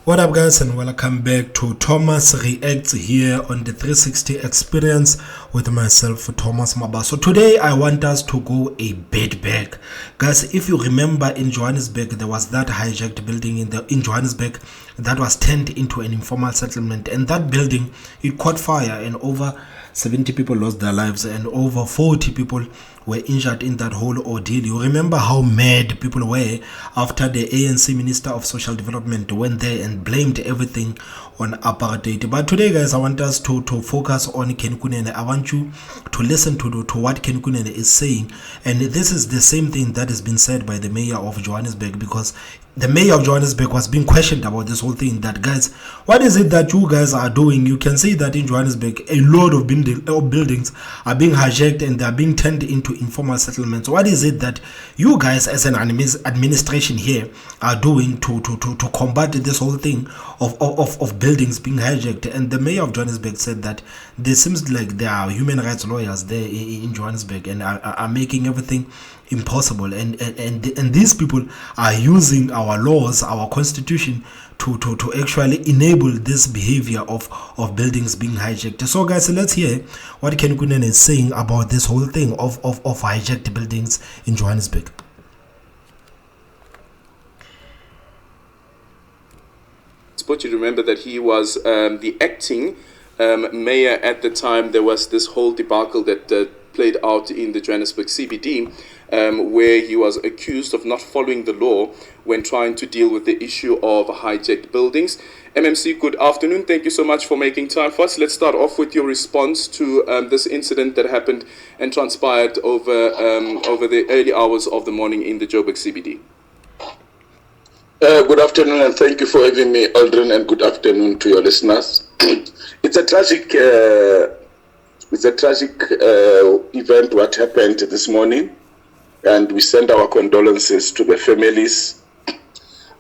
What up guys, and welcome back to Thomas Reacts here on the 360 experience with myself, Thomas Maba. So today I want us to go a bit back. Guys, if you remember, in Johannesburg there was that hijacked building in Johannesburg that was turned into an informal settlement, and that building, it caught fire and over 70 people lost their lives and over 40 people were injured in that whole ordeal. You remember how mad people were after the ANC Minister of Social Development went there and blamed everything on apartheid. But today guys, I want us to focus on Kunene. I want you to listen to what Kunene is saying, and this is the same thing that has been said by the mayor of Johannesburg, because the mayor of Johannesburg was being questioned about this whole thing, that guys, what is it that you guys are doing? You can see that in Johannesburg a lot of buildings are being hijacked and they are being turned into informal settlements. What is it that you guys as an administration here are doing to combat this whole thing of buildings being hijacked? And the mayor of Johannesburg said that there seems like there are human rights lawyers there in Johannesburg and are making everything impossible, and these people are using our laws, our constitution to actually enable this behavior of buildings being hijacked. So guys, let's hear what Kunene is saying about this whole thing of hijacked buildings in Johannesburg. But you remember that he was the acting mayor at the time. There was this whole debacle that played out in the Johannesburg CBD, where he was accused of not following the law when trying to deal with the issue of hijacked buildings. MMC, good afternoon. Thank you so much for making time for us. Let's start off with your response to this incident that happened and transpired over the early hours of the morning in the Joburg CBD. Good afternoon, and thank you for having me, Aldrin, and good afternoon to your listeners. It's a tragic event what happened this morning, and we send our condolences to the families.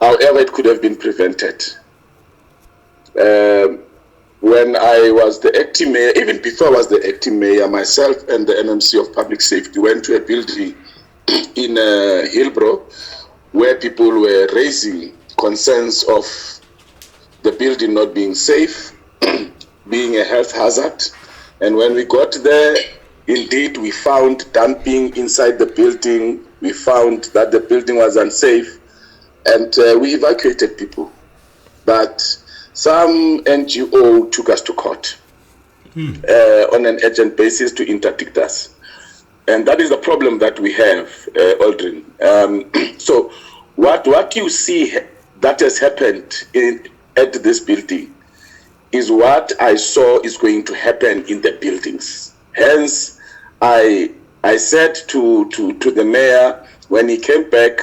However, it could have been prevented. When I was the acting mayor, even before I was the acting mayor, myself and the MMC of Public Safety went to a building in Hillbrow where people were raising concerns of the building not being safe, being a health hazard. And when we got there, indeed, we found dumping inside the building. We found that the building was unsafe, and we evacuated people. But some NGO took us to court on an urgent basis to interdict us. And that is the problem that we have, Aldrin. So what you see that has happened at this building is what I saw is going to happen in the buildings. Hence, I said to the mayor when he came back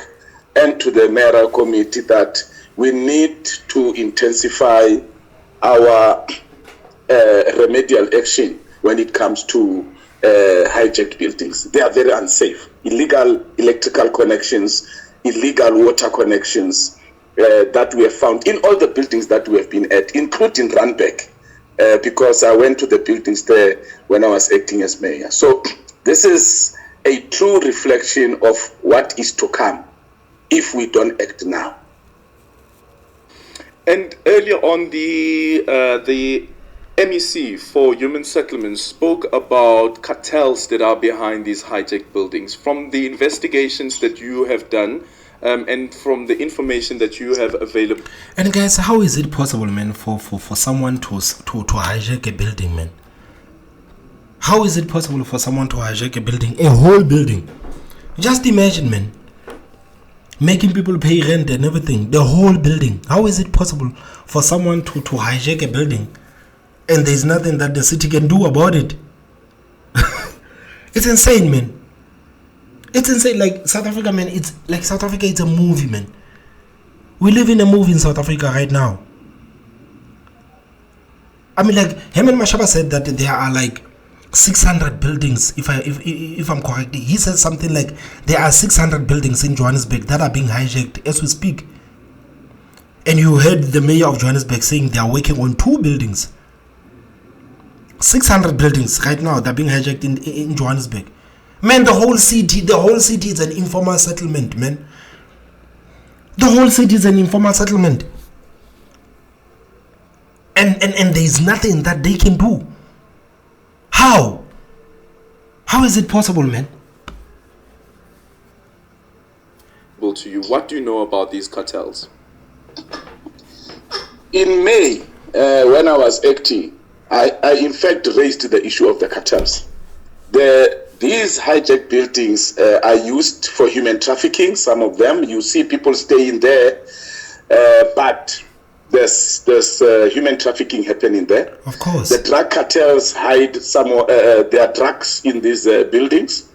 and to the mayoral committee that we need to intensify our remedial action when it comes to hijacked buildings. They are very unsafe. Illegal electrical connections, illegal water connections that we have found in all the buildings that we have been at, including Randburg, because I went to the buildings there when I was acting as mayor. So this is a true reflection of what is to come if we don't act now. And earlier on, the MEC for Human Settlements spoke about cartels that are behind these hijacked buildings. From the investigations that you have done, and from the information that you have available. And guys, how is it possible, man, for someone to hijack a building, man? How is it possible for someone to hijack a building, a whole building? Just imagine, man, making people pay rent and everything, the whole building. How is it possible for someone to hijack a building and there's nothing that the city can do about it? It's insane, man. It's insane. Like South Africa, man, it's like South Africa, it's a movie, man. We live in a movie in South Africa right now. I mean, like Herman Mashaba said that there are like 600 buildings, if I'm correct. He said something like there are 600 buildings in Johannesburg that are being hijacked as we speak. And you heard the mayor of Johannesburg saying they are working on 2 buildings. 600 buildings right now that are being hijacked in Johannesburg. Man, the whole city is an informal settlement, man. The whole city is an informal settlement. And there is nothing that they can do. How is it possible, man? To you, what do you know about these cartels? In May, when I was acting, I in fact raised the issue of the cartels. These hijacked buildings are used for human trafficking. Some of them, you see people staying there, but there's human trafficking happening there. Of course. The drug cartels hide some of their drugs in these buildings.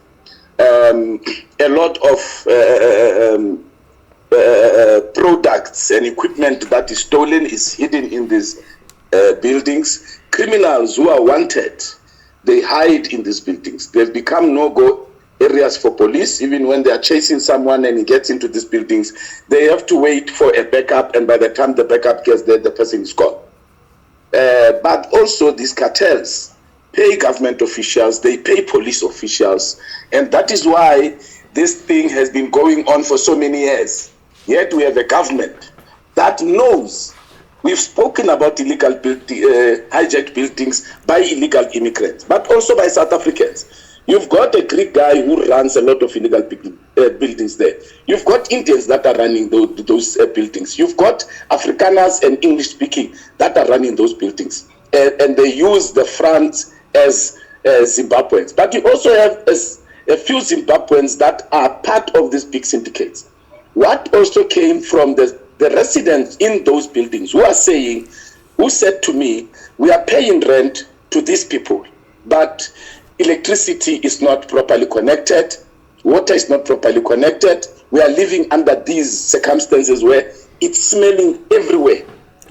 A lot of products and equipment that is stolen is hidden in these buildings. Criminals who are wanted, they hide in these buildings. They've become no-go areas for police. Even when they are chasing someone and he gets into these buildings, they have to wait for a backup, and by the time the backup gets there, the person is gone. But also these cartels pay government officials, they pay police officials, and that is why this thing has been going on for so many years. Yet we have a government that knows. We've spoken about illegal hijacked buildings by illegal immigrants, but also by South Africans. You've got a Greek guy who runs a lot of illegal buildings there. You've got Indians that are running those buildings. You've got Afrikaners and English-speaking that are running those buildings. And they use the fronts as Zimbabweans. But you also have a few Zimbabweans that are part of these big syndicates. What also came from the residents in those buildings who said to me, we are paying rent to these people, but electricity is not properly connected, water is not properly connected. We are living under these circumstances where it's smelling everywhere.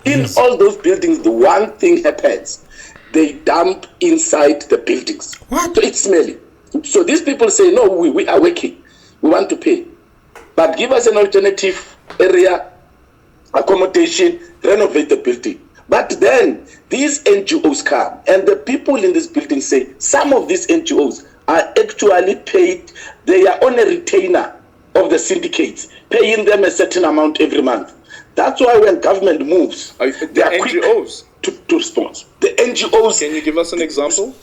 In all those buildings, the one thing happens, they dump inside the buildings. What? So it's smelling. So these people say, no, we are working, we want to pay, but give us an alternative area, accommodation, renovate the building. But then these NGOs come, and the people in this building say some of these NGOs are actually paid. They are on a retainer of the syndicates, paying them a certain amount every month. That's why when government moves, they are NGOs quick to respond. The NGOs. Can you give us an example?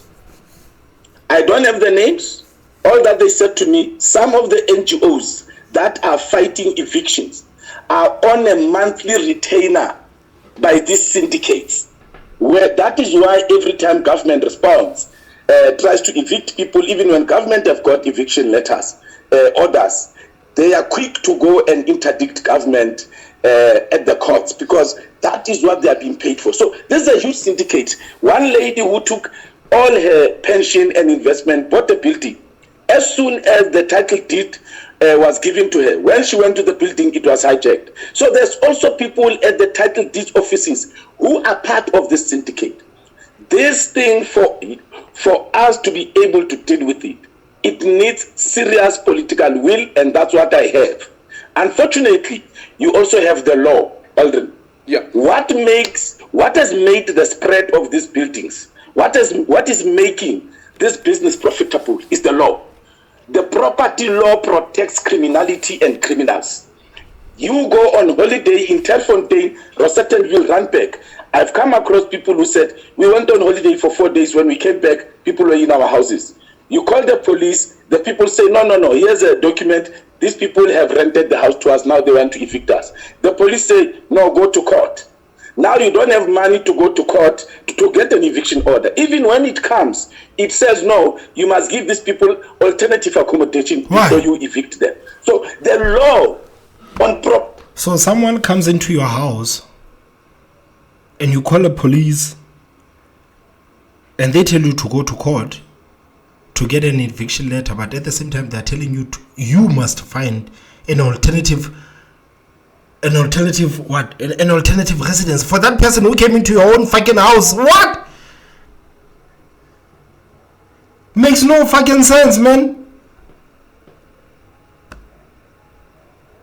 I don't have the names. All that they said to me, some of the NGOs that are fighting evictions are on a monthly retainer by these syndicates. Where that is why every time government responds, tries to evict people, even when government have got eviction letters, orders, they are quick to go and interdict government at the courts, because that is what they are being paid for. So this is a huge syndicate. One lady who took all her pension and investment, bought a building. As soon as the title deed was given to her, when she went to the building, it was hijacked. So there's also people at the title deed offices who are part of this syndicate. This thing, for us to be able to deal with it, it needs serious political will, and that's what I have. Unfortunately, you also have the law, Alden. Yeah. What has made the spread of these buildings, what is making this business profitable is the law. The property law protects criminality and criminals. You go on holiday in Telfontein, Rosettenville, Randburg. I've come across people who said, we went on holiday for 4 days. When we came back, people were in our houses. You call the police, the people say, no, here's a document. These people have rented the house to us, now they want to evict us. The police say, no, go to court. Now you don't have money to go to court to get an eviction order. Even when it comes, it says, no, you must give these people alternative accommodation before you evict them. So the law on So someone comes into your house and you call the police and they tell you to go to court to get an eviction letter, but at the same time they're telling you you must find an alternative residence for that person who came into your own fucking house. What? Makes no fucking sense, man.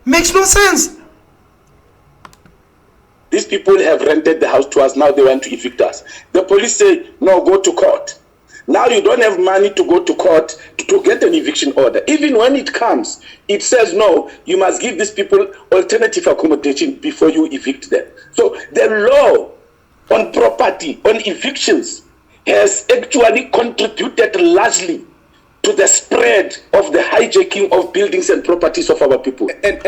Makes no sense. These people have rented the house to us, now they want to evict us. The police say, no, go to court. Now you don't have money to go to court to get an eviction order. Even when it comes, it says, no, you must give these people alternative accommodation before you evict them. So the law on property, on evictions, has actually contributed largely to the spread of the hijacking of buildings and properties of our people. And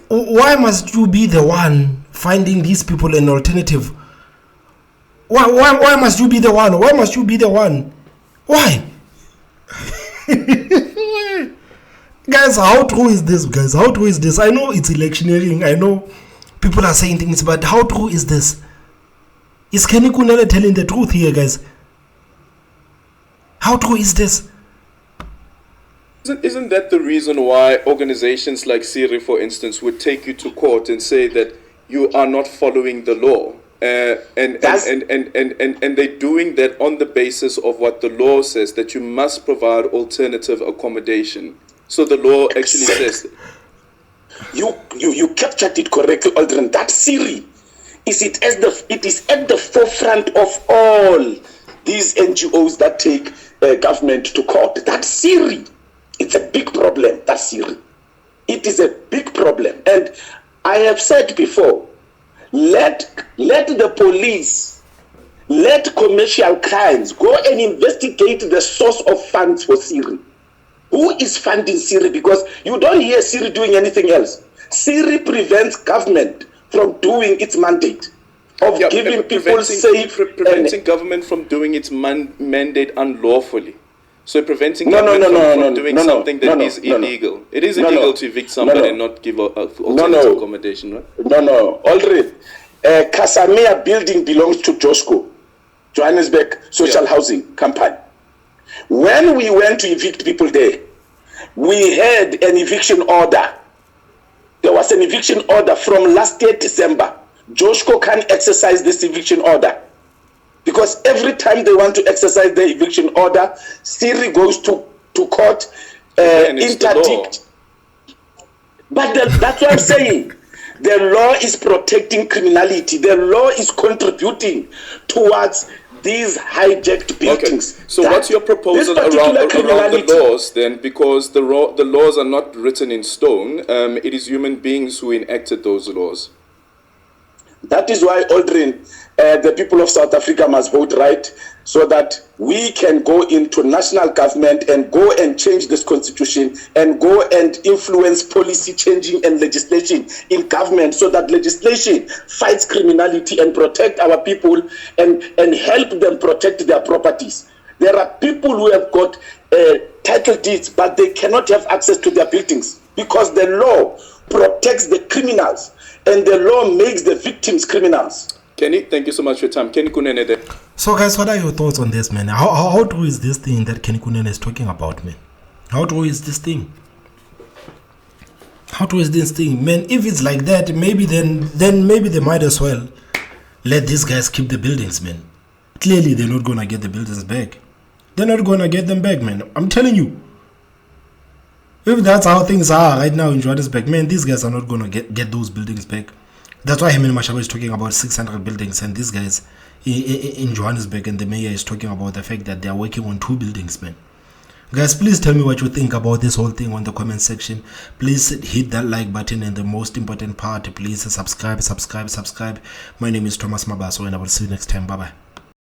why must you be the one finding these people an alternative? Why must you be the one? Why must you be the one? Why? Guys, how true is this, guys? How true is this? I know it's electioneering. I know people are saying things, but how true is this? Is Kenny Kunene telling the truth here, guys? How true is this? Isn't that the reason why organizations like Siri, for instance, would take you to court and say that you are not following the law? And they're doing that on the basis of what the law says, that you must provide alternative accommodation. So the law actually says you captured it correctly, Aldrin. That Siri it is at the forefront of all these NGOs that take government to court. That Siri, it's a big problem. That Siri, it is a big problem. And I have said before, let the police, let commercial crimes go and investigate the source of funds for Siri. Who is funding Siri? Because you don't hear Siri doing anything else. Siri prevents government from doing its mandate of giving people safe... Preventing government from doing its mandate unlawfully. So preventing government from doing something that is illegal. It is illegal to evict somebody and not give alternative accommodation, right? Already. Casamea building belongs to Josco, Johannesburg Social Housing Company. When we went to evict people there, we had an eviction order. There was an eviction order from last year, December. Josco can't exercise this eviction order because every time they want to exercise the eviction order, Siri goes to court, interdict. But that's what I'm saying. The law is protecting criminality. The law is contributing towards these hijacked buildings. Okay. So what's your proposal around the laws then? Because the laws are not written in stone. It is human beings who enacted those laws. That is why, Aldrin, the people of South Africa must vote right, so that we can go into national government and go and change this constitution and go and influence policy changing and legislation in government, so that legislation fights criminality and protect our people and help them protect their properties. There are people who have got title deeds, but they cannot have access to their buildings because the law protects the criminals and the law makes the victims criminals. Kenny, thank you so much for your time. Kenny Kunene there. So guys, what are your thoughts on this, man? How true is this thing that Kenny Kunene is talking about, man? How true is this thing? How true is this thing? Man, if it's like that, maybe then maybe they might as well let these guys keep the buildings, man. Clearly, they're not going to get the buildings back. They're not going to get them back, man. I'm telling you. If that's how things are right now in Johannesburg, man, these guys are not going to get those buildings back. That's why Hemini Mashaba is talking about 600 buildings, and these guys in Johannesburg and the mayor is talking about the fact that they are working on 2 buildings, man. Guys, please tell me what you think about this whole thing on the comment section. Please hit that like button, and the most important part, please subscribe. My name is Thomas Mabaso, and I will see you next time. Bye-bye.